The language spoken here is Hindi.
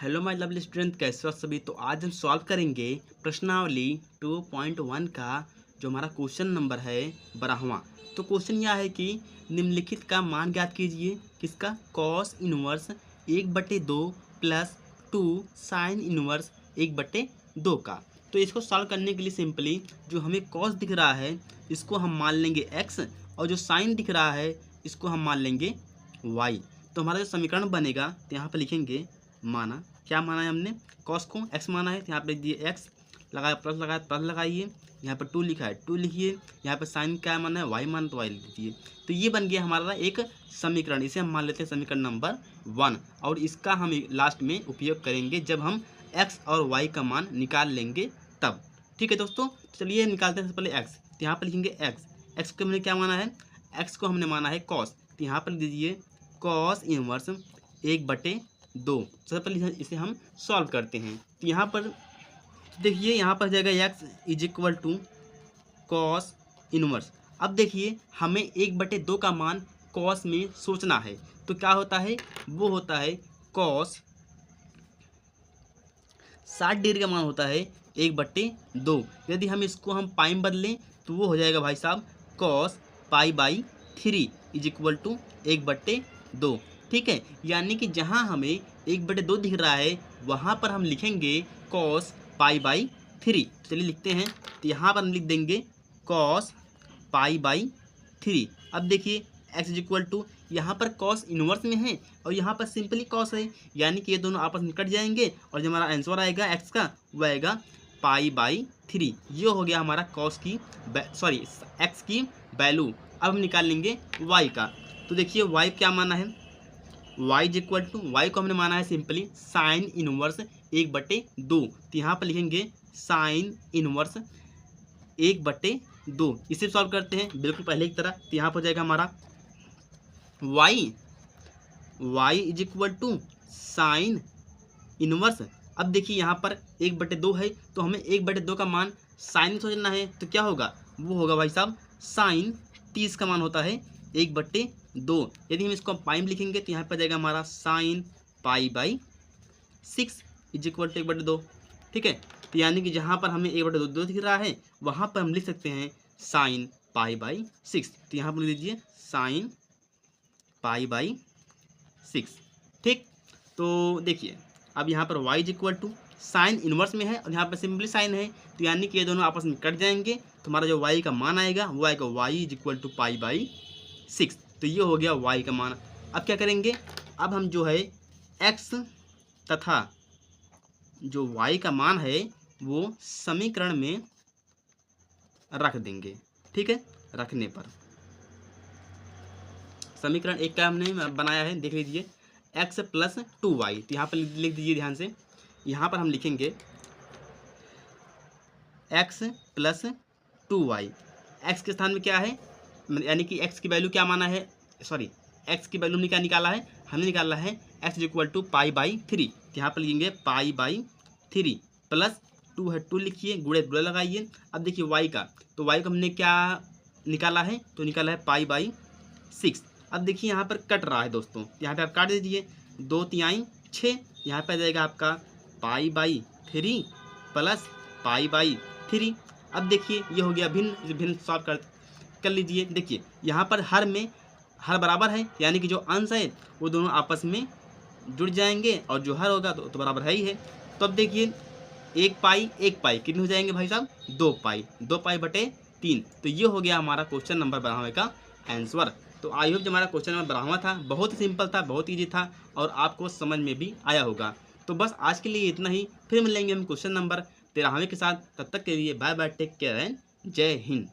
हेलो माय लवली स्टूडेंट, कैसे हो सभी। तो आज हम सॉल्व करेंगे प्रश्नावली 2.1 का जो हमारा क्वेश्चन नंबर है 12वां। तो क्वेश्चन यह है कि निम्नलिखित का मान ज्ञात कीजिए। किसका? Cos inverse 1/2 plus 2 sine inverse 1/2 का। तो इसको सॉल्व करने के लिए सिंपली जो हमें कॉस दिख रहा है इसको हम मान लेंगे x, और जो साइन दिख रहा है इसको हम मान लेंगे y। तो हमारा जो समीकरण बनेगा तो यहाँ पर लिखेंगे माना, क्या माना है हमने? कॉस को x माना है, तो यहाँ पे दिए x लगाया, प्लस लगाइए, यहाँ पर 2 लिखा है 2 लिखिए, यहाँ पे साइन क्या माना है? y माना, तो y लिख दीजिए। तो ये बन गया हमारा एक समीकरण। इसे हम मान लेते हैं समीकरण नंबर 1, और इसका हम लास्ट में उपयोग करेंगे जब हम x और y का मान निकाल लेंगे तब। ठीक है दोस्तों, चलिए निकालते हैं। सबसे पहले x, तो यहाँ पर लिखेंगे x को हमने क्या माना है? x को हमने माना है कॉस, तो यहाँ पर दीजिए कॉस इनवर्स 1/2। सबसे पहले इसे हम सॉल्व करते हैं। तो यहाँ पर देखिए, यहाँ पर जाएगा x is equal to cos inverse. अब देखिए हमें 1/2 का मान कॉस में सोचना है, तो क्या होता है? वो होता है कॉस 60 डिग्री का मान होता है 1/2। यदि हम इसको हम पाई में बदलें तो वो हो जाएगा भाई साहब कॉस π/3 इज इक्वल टू 1/2। ठीक है, यानी कि जहाँ हमें 1/2 दिख रहा है वहाँ पर हम लिखेंगे कॉस π/3। चलिए लिखते हैं, तो यहाँ पर हम लिख देंगे कॉस π/3। अब देखिए x इज इक्वल टू, यहाँ पर कॉस इनवर्स में है और यहाँ पर सिंपली कॉस है, यानी कि ये दोनों आपस में कट जाएंगे और जो हमारा आंसर आएगा x का वो आएगा π/3। ये हो गया हमारा कॉस की x की वैल्यू। अब हम निकाल लेंगे y का। तो देखिए y क्या माना है? y is equal to, y को हमने माना है सिंपली साइन इनवर्स 1/2। तो यहाँ पर लिखेंगे साइन इनवर्स 1/2। इसे सॉल्व करते हैं बिल्कुल पहले की तरह। तो यहाँ पर हो जाएगा हमारा y is equal to sine inverse. अब देखिए यहाँ पर 1/2 है, तो हमें 1/2 का मान साइन सोचना है, तो क्या होगा? वो होगा भाई साहब साइन 30 का मान होता है 1/2। यदि हम इसको पाई में लिखेंगे तो यहाँ पर जाएगा हमारा साइन π/6 इज इक्वल टू 1/2। ठीक है, तो यानी कि जहाँ पर हमें 1/2 दिख रहा है वहाँ पर हम लिख सकते हैं साइन π/6। तो यहाँ पर लिख दीजिए साइन π/6। ठीक, तो देखिए अब यहाँ पर y is equal to sine inverse में है और यहाँ पर सिंपली साइन है, तो यानी कि ये दोनों आपस में कट जाएंगे, तो हमारा जो y का मान आएगा वो आएगा y इज इक्वल टू π/6। तो ये हो गया y का मान। अब क्या करेंगे? अब हम जो है x तथा जो y का मान है वो समीकरण में रख देंगे। ठीक है, रखने पर समीकरण 1 का हमने बनाया है, देख लीजिए x प्लस 2y। तो यहाँ पर लिख दीजिए ध्यान से, यहाँ पर हम लिखेंगे x प्लस 2y। x के स्थान में क्या है, यानी कि x की वैल्यू क्या माना है? x की वैल्यू हमने क्या निकाला है? हमने निकाला है x इज इक्वल टू π/3। यहाँ पर लिखेंगे π/3 प्लस 2 है 2 लिखिए, गुणे गुणे लगाइए। अब देखिए y का, तो y को हमने क्या निकाला है? तो निकाला है π/6। अब देखिए यहाँ पर कट रहा है दोस्तों, यहाँ पे आप काट दीजिए, 2 तिहाई 6, यहाँ पे आ जाएगा आपका π/3 प्लस π/3। अब देखिए ये हो गया भिन्न, भिन्न सॉल्व कर लीजिए। देखिए यहाँ पर हर बराबर है, यानी कि जो अंश है वो दोनों आपस में जुड़ जाएंगे और जो हर होगा तो बराबर है ही है। तो अब देखिए 1 पाई कितने हो जाएंगे भाई साहब? 2 पाई/3। तो ये हो गया हमारा क्वेश्चन नंबर 12 का आंसर। तो आई होप जो हमारा क्वेश्चन नंबर 12 था बहुत ही सिंपल था, बहुत ईजी था और आपको समझ में भी आया होगा। तो बस आज के लिए इतना ही, फिर मिलेंगे हम क्वेश्चन नंबर 13 के साथ। तब तक के लिए bye bye, take care and जय हिंद।